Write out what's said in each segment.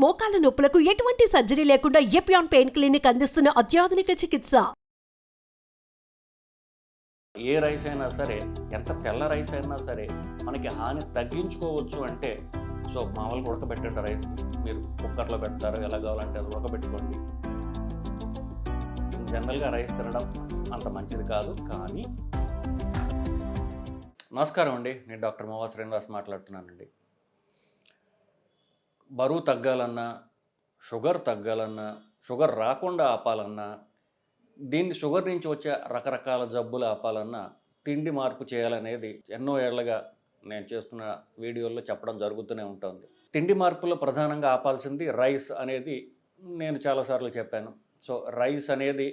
మోకాల నొప్పులకు ఎటువంటి సర్జరీ లేకుండా ఎపియాన్ పెయిన్ క్లినిక్ అందిస్తున్న అత్యాధునిక చికిత్స. ఏ రైస్ అయినా సరే, ఎంత తెల్ల రైస్ అయినా సరే మనకి హాని తగ్గించుకోవచ్చు అంటే, సో మామూలుగా ఉడకబెట్టే రైస్ మీరు కుక్కర్లో పెడతారు, ఎలా కావాలంటే అది ఉడకబెట్టుకోండి. జనరల్గా రైస్ తినడం అంత మంచిది కాదు. కానీ నమస్కారం అండి, నేను డాక్టర్ మోవా శ్రీనివాస్ మాట్లాడుతున్నానండి. బరువు తగ్గాలన్నా, షుగర్ తగ్గాలన్నా, షుగర్ రాకుండా ఆపాలన్నా, దీన్ని షుగర్ నుంచి వచ్చే రకరకాల జబ్బులు ఆపాలన్నా తిండి మార్పు చేయాలనేది ఎన్నో ఏళ్లుగా నేను చేస్తున్న వీడియోల్లో చెప్పడం జరుగుతూనే ఉంటుంది. తిండి మార్పులో ప్రధానంగా ఆపాల్సింది రైస్ అనేది నేను చాలాసార్లు చెప్పాను. సో రైస్ అనేది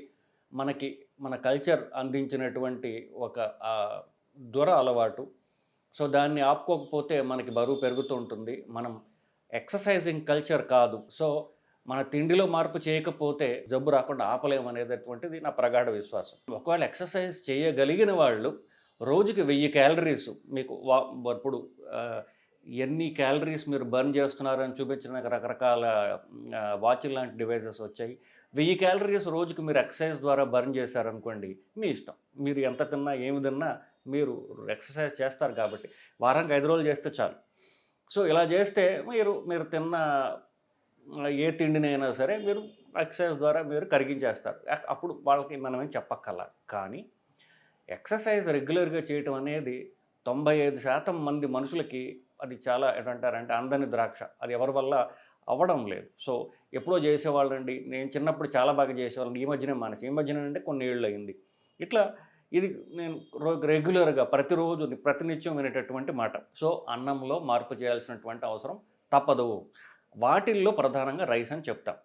మన కల్చర్ అందించినటువంటి ఒక దుర అలవాటు. సో దాన్ని ఆపుకోకపోతే మనకి బరువు పెరుగుతూ ఉంటుంది. మనం ఎక్సర్సైజింగ్ కల్చర్ కాదు. సో మన తిండిలో మార్పు చేయకపోతే జబ్బు రాకుండా ఆపలేమనేటటువంటిది నా ప్రగాఢ విశ్వాసం. ఒకవేళ ఎక్సర్సైజ్ చేయగలిగిన వాళ్ళు రోజుకి 1000 క్యాలరీస్ మీకు ఇప్పుడు ఎన్ని క్యాలరీస్ మీరు బర్న్ చేస్తున్నారని చూపించడానికి రకరకాల వాచ్ లాంటి డివైజెస్ వచ్చాయి. 1000 క్యాలరీస్ రోజుకి మీరు ఎక్సర్సైజ్ ద్వారా బర్న్ చేశారనుకోండి, మీ ఇష్టం. మీరు ఎంత తిన్నా ఏమి తిన్నా మీరు ఎక్సర్సైజ్ చేస్తారు కాబట్టి వారానికి 5 రోజులు చేస్తే చాలు. సో ఇలా చేస్తే మీరు తిన్న ఏ తిండినైనా సరే మీరు ఎక్సర్సైజ్ ద్వారా మీరు కరిగించేస్తారు. అప్పుడు వాళ్ళకి మనమేం చెప్పక్కర్లా. కానీ ఎక్సర్సైజ్ రెగ్యులర్గా చేయటం అనేది 95% మంది మనుషులకి అది చాలా ఏంటంటారంటే అందని ద్రాక్ష. అది ఎవరి వల్ల అవ్వడం లేదు. సో ఎప్పుడో చేసేవాళ్ళండి, నేను చిన్నప్పుడు చాలా బాగా చేసేవాళ్ళండి, ఈ మధ్యనే మానేసి, ఈ మధ్యన అంటే కొన్ని ఏళ్ళు అయింది. ఇట్లా ఇది నేను రెగ్యులర్గా ప్రతిరోజు ప్రతినిత్యం వినేటటువంటి మాట. సో అన్నంలో మార్పు చేయాల్సినటువంటి అవసరం తప్పదు. వాటిల్లో ప్రధానంగా రైస్ అని చెప్తాం.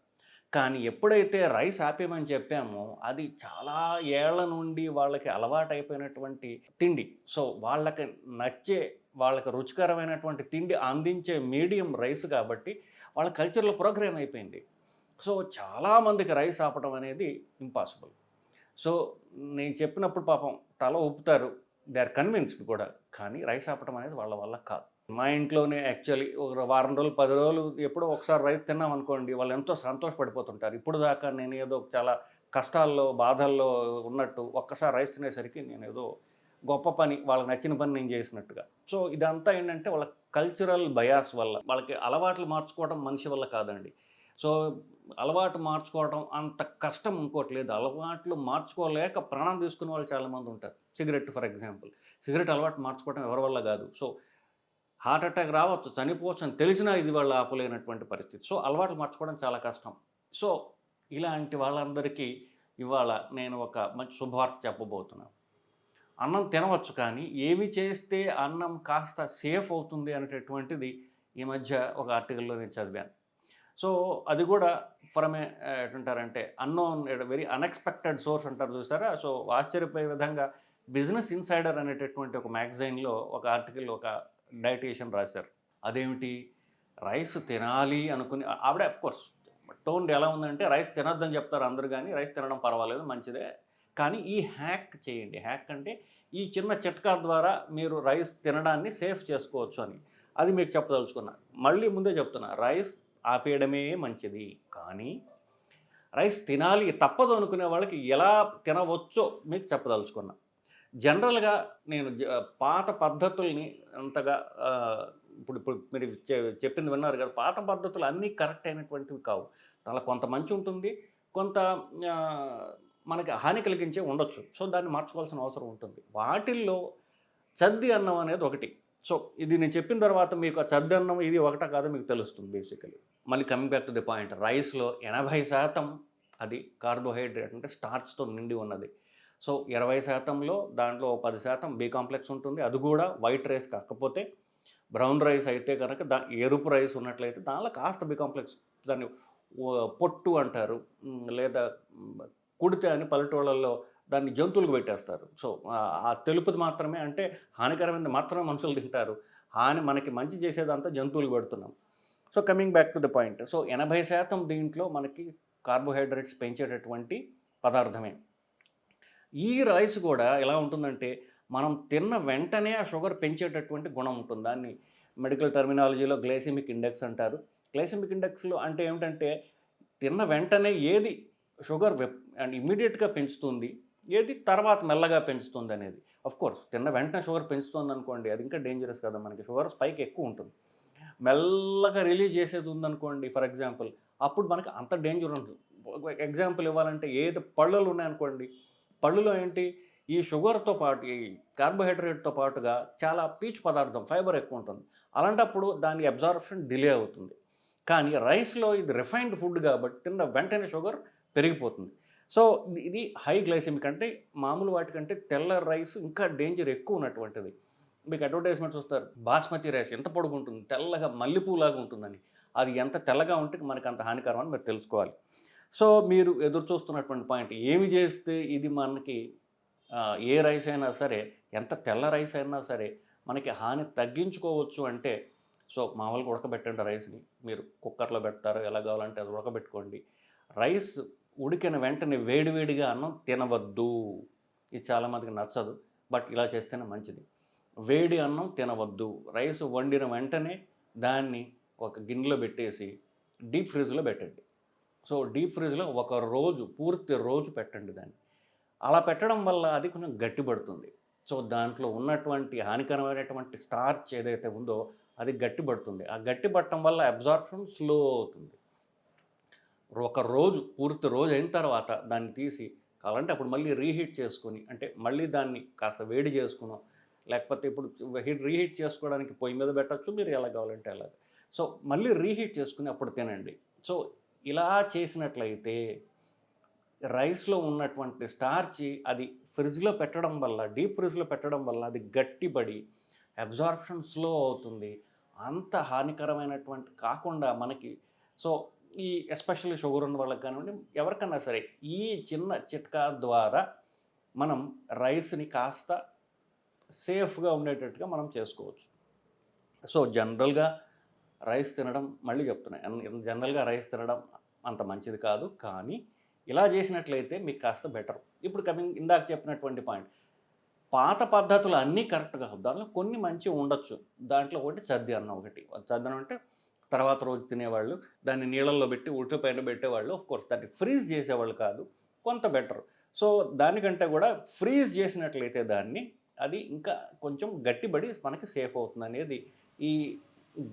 కానీ ఎప్పుడైతే రైస్ ఆపేమని చెప్పామో అది చాలా ఏళ్ల నుండి వాళ్ళకి అలవాటైపోయినటువంటి తిండి. సో వాళ్ళకి నచ్చే, వాళ్ళకి రుచికరమైనటువంటి తిండి అందించే మీడియం రైస్ కాబట్టి వాళ్ళ కల్చర్లో ప్రోగ్రామ్ అయిపోయింది. సో చాలామందికి రైస్ ఆపడం అనేది ఇంపాసిబుల్. సో నేను చెప్పినప్పుడు పాపం తల ఊపుతారు, దే ఆర్ కన్విన్స్డ్ కూడా. కానీ రైస్ ఆపడం అనేది వాళ్ళ వల్ల కాదు. మా ఇంట్లోనే యాక్చువల్లీ ఒక వారం రోజులు 10 రోజులు ఎప్పుడో ఒకసారి రైస్ తిన్నాం అనుకోండి, వాళ్ళు ఎంతో సంతోషపడిపోతుంటారు. ఇప్పుడు దాకా నేను ఏదో చాలా కష్టాల్లో బాధల్లో ఉన్నట్టు ఒక్కసారి రైస్ తినేసరికి నేను ఏదో గొప్ప పని, వాళ్ళకి నచ్చిన పని నేను చేసినట్టుగా. సో ఇదంతా ఏంటంటే వాళ్ళ కల్చరల్ బయాస్ వల్ల. వాళ్ళకి అలవాట్లు మార్చుకోవడం మనిషి వల్ల కాదండి. సో అలవాటు మార్చుకోవడం అంత కష్టం ఇంకోటి లేదు. అలవాట్లు మార్చుకోలేక ప్రాణం తీసుకునే వాళ్ళు చాలామంది ఉంటారు. సిగరెట్ ఫర్ ఎగ్జాంపుల్, సిగరెట్ అలవాటు మార్చుకోవడం ఎవరి వల్ల కాదు. సో హార్ట్ అటాక్ రావచ్చు, చనిపోవచ్చు అని తెలిసినా ఇది వాళ్ళు ఆపలేనటువంటి పరిస్థితి. సో అలవాట్లు మార్చుకోవడం చాలా కష్టం. సో ఇలాంటి వాళ్ళందరికీ ఇవాళ నేను ఒక మంచి శుభవార్త చెప్పబోతున్నాను. అన్నం తినవచ్చు, కానీ ఏమి చేస్తే అన్నం కాస్త సేఫ్ అవుతుంది అనేటటువంటిది ఈ మధ్య ఒక ఆర్టికల్లో నేను చదివాను. సో అది కూడా ఫ్రమ్ ఏంటంటారంటే అన్నోన్, వెరీ అన్ఎక్స్పెక్టెడ్ సోర్స్ అంటారు చూసారా. సో ఆశ్చర్యపోయే విధంగా బిజినెస్ ఇన్సైడర్ అనేటటువంటి ఒక మ్యాగజైన్లో ఒక ఆర్టికల్ ఒక డైటీషియన్ రాశారు. అదేమిటి, రైస్ తినాలి అనుకుని ఆవిడ అఫ్కోర్స్ టోన్ ఎలా ఉందంటే రైస్ తినొద్దని చెప్తారు అందరూ, కానీ రైస్ తినడం పర్వాలేదు, మంచిదే, కానీ ఈ హ్యాక్ చేయండి. హ్యాక్ అంటే ఈ చిన్న చిట్కా ద్వారా మీరు రైస్ తినడాన్ని సేఫ్ చేసుకోవచ్చు అని. అది మీకు చెప్పదలుచుకున్నా. మళ్ళీ ముందే చెప్తున్నా, రైస్ ఆపేయడమే మంచిది, కానీ రైస్ తినాలి తప్పదు అనుకునే వాళ్ళకి ఎలా తినవచ్చో మీకు చెప్పదలుచుకున్నా. జనరల్గా నేను పాత పద్ధతుల్ని అంతగా ఇప్పుడు మీరు చెప్పింది విన్నారు కదా, పాత పద్ధతులు అన్నీ కరెక్ట్ అయినటువంటివి కావు. దానిలో కొంత మంచి ఉంటుంది, కొంత మనకి హాని కలిగించే ఉండొచ్చు. సో దాన్ని మార్చుకోవాల్సిన అవసరం ఉంటుంది. వాటిల్లో చద్ది అన్నం అనేది ఒకటి. సో ఇది నేను చెప్పిన తర్వాత మీకు ఆ చద్ది అన్నం ఇది ఒకటా కాదో మీకు తెలుస్తుంది బేసికలీ. మళ్ళీ coming back to the point, రైస్లో 80% అది కార్బోహైడ్రేట్ అంటే స్టార్చ్తో నిండి ఉన్నది. సో 20%లో దాంట్లో 10% బి కాంప్లెక్స్ ఉంటుంది. అది కూడా వైట్ రైస్ కాకపోతే బ్రౌన్ రైస్ అయితే కనుక ఎరుపు రైస్ ఉన్నట్లయితే దానిలో కాస్త బి కాంప్లెక్స్, దాన్ని పొట్టు అంటారు, లేదా కుడితే అని పల్లెటూళ్ళల్లో దాన్ని జంతువులకు పెట్టేస్తారు. సో ఆ తెలుపుది మాత్రమే, అంటే హానికరమైనది మాత్రమే మనుషులు తింటారు, మనకి మంచి చేసేదంతా జంతువులకు పెడుతున్నాం. So coming back to the point, so 80% దీంట్లో మనకి కార్బోహైడ్రేట్స్ పెంచేటటువంటి పదార్థమే. ఈ రైస్ కూడా ఎలా ఉంటుందంటే మనం తిన్న వెంటనే ఆ షుగర్ పెంచేటటువంటి గుణం ఉంటుంది. దాన్ని మెడికల్ టర్మినాలజీలో గ్లైసెమిక్ ఇండెక్స్ అంటారు. గ్లైసెమిక్ ఇండెక్స్లో అంటే ఏమిటంటే తిన్న వెంటనే ఏది షుగర్ అండ్ ఇమ్మీడియట్గా పెంచుతుంది, ఏది తర్వాత మెల్లగా పెంచుతుంది అనేది. కోర్స్ తిన్న వెంటనే షుగర్ పెంచుతుంది అనుకోండి, అది ఇంకా డేంజరస్ కదా, మనకి షుగర్ స్పైక్ ఎక్కువ ఉంటుంది. మెల్లగా రిలీజ్ చేసేది ఉందనుకోండి ఫర్ ఎగ్జాంపుల్, అప్పుడు మనకి అంత డేంజర్ ఉంటుంది. ఎగ్జాంపుల్ ఇవ్వాలంటే ఏది పళ్ళలు ఉన్నాయనుకోండి, పళ్ళులో ఏంటి ఈ షుగర్తో పాటు ఈ కార్బోహైడ్రేట్తో పాటుగా చాలా పీచు పదార్థం ఫైబర్ ఎక్కువ ఉంటుంది. అలాంటప్పుడు దాని అబ్జార్ప్షన్ డిలే అవుతుంది. కానీ రైస్లో ఇది రిఫైన్డ్ ఫుడ్ కాబట్టి తిన్న వెంటనే షుగర్ పెరిగిపోతుంది. సో ఇది హై గ్లైసెమిక్, అంటే మామూలు వాటికంటే తెల్ల రైస్ ఇంకా డేంజర్ ఎక్కువ ఉన్నటువంటిది. మీకు అడ్వర్టైజ్మెంట్స్ వస్తారు, బాస్మతి రైస్ ఎంత పొడుగుంటుంది, తెల్లగా మల్లెపూలాగా ఉంటుందని. అది ఎంత తెల్లగా ఉంటే మనకి అంత హానికరం అని మీరు తెలుసుకోవాలి. సో మీరు ఎదురు చూస్తున్నటువంటి పాయింట్, ఏమి చేస్తే ఇది మనకి ఏ రైస్ అయినా సరే, ఎంత తెల్ల రైస్ అయినా సరే మనకి హాని తగ్గించుకోవచ్చు అంటే, సో మామూలుగా ఉడకబెట్టండి రైస్ని. మీరు కుక్కర్లో పెడతారు, ఎలా కావాలంటే అది ఉడకబెట్టుకోండి. రైస్ ఉడికిన వెంటనే వేడివేడిగా అన్నం తినవద్దు. ఇది చాలామందికి నచ్చదు, బట్ ఇలా చేస్తేనే మంచిది. వేడి అన్నం తినవద్దు. రైస్ వండిన వెంటనే దాన్ని ఒక గిన్నెలో పెట్టేసి డీప్ ఫ్రిడ్జ్లో పెట్టండి. సో డీప్ ఫ్రిడ్జ్లో ఒక రోజు, పూర్తి రోజు పెట్టండి దాన్ని. అలా పెట్టడం వల్ల అది కొంచెం గట్టిపడుతుంది. సో దాంట్లో ఉన్నటువంటి హానికరమైనటువంటి స్టార్చ్ ఏదైతే ఉందో అది గట్టిపడుతుంది. ఆ గట్టిపడటం వల్ల అబ్జార్ప్షన్ స్లో అవుతుంది. ఒక రోజు, పూర్తి రోజు అయిన తర్వాత దాన్ని తీసి కావాలంటే అప్పుడు మళ్ళీ రీహీట్ చేసుకొని, అంటే మళ్ళీ దాన్ని కాస్త వేడి చేసుకునో, లేకపోతే ఇప్పుడు రీహీట్ చేసుకోవడానికి పొయ్యి మీద పెట్టచ్చు, మీరు ఎలా కావాలంటే అలాగ. సో మళ్ళీ రీహీట్ చేసుకుని అప్పుడు తినండి. సో ఇలా చేసినట్లయితే రైస్లో ఉన్నటువంటి స్టార్చి అది ఫ్రిడ్జ్లో పెట్టడం వల్ల, డీప్ ఫ్రిడ్జ్లో పెట్టడం వల్ల అది గట్టిపడి అబ్జార్ప్షన్ స్లో అవుతుంది. అంత హానికరమైనటువంటి కాకుండా మనకి, సో ఈ ఎస్పెషల్లీ షుగర్ ఉన్న వాళ్ళకి కానివ్వండి, ఎవరికన్నా సరే ఈ చిన్న చిట్కా ద్వారా మనం రైస్ని కాస్త సేఫ్గా ఉండేటట్టుగా మనం చేసుకోవచ్చు. సో జనరల్గా రైస్ తినడం, మళ్ళీ చెప్తున్నాను, జనరల్గా రైస్ తినడం అంత మంచిది కాదు, కానీ ఇలా చేసినట్లయితే మీకు కాస్త బెటర్. ఇప్పుడు ఇందాక చెప్పినటువంటి పాయింట్, పాత పద్ధతులు అన్నీ కరెక్ట్గా, దానిలో కొన్ని మంచివి ఉండొచ్చు. దాంట్లో ఒకటి చద్ది అన్నం ఒకటి. చద్ది అన్నం అంటే తర్వాత రోజు తినేవాళ్ళు, దాన్ని నీళ్ళల్లో పెట్టి ఉల్టి పైన పెట్టేవాళ్ళు. కోర్స్ దాన్ని ఫ్రీజ్ చేసేవాళ్ళు కాదు, కొంత బెటర్. సో దానికంటే కూడా ఫ్రీజ్ చేసినట్లయితే దాన్ని, అది ఇంకా కొంచెం గట్టిపడి మనకి సేఫ్ అవుతుంది అనేది ఈ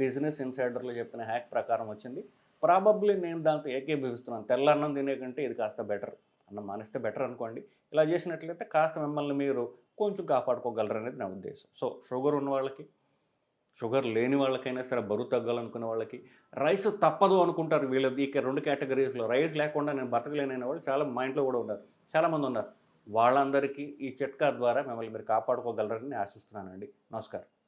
బిజినెస్ ఇన్సైడర్లో చెప్పిన హ్యాక్ ప్రకారం వచ్చింది. ప్రాబబ్లీ నేను దాంతో ఏకీభవిస్తున్నాను. తెల్ల అన్నం తినే కంటే ఇది కాస్త బెటర్. అన్నం మానేస్తే బెటర్ అనుకోండి. ఇలా చేసినట్లయితే కాస్త మిమ్మల్ని మీరు కొంచెం కాపాడుకోగలరు అనేది నా ఉద్దేశం. సో షుగర్ ఉన్న వాళ్ళకి, షుగర్ లేని వాళ్ళకైనా సరే, బరువు తగ్గాలనుకునే వాళ్ళకి, రైస్ తప్పదు అనుకుంటారు వీళ్ళు. ఈ 2 కేటగిరీస్లో రైస్ లేకుండా నేను బతకలేనైన వాళ్ళు చాలా మా ఇంట్లో కూడా ఉన్నారు, చాలామంది ఉన్నారు. వాళ్ళందరికీ ఈ చిట్కా ద్వారా మిమ్మల్ని మీరు కాపాడుకోగలరని నేను ఆశిస్తున్నానండి. నమస్కారం.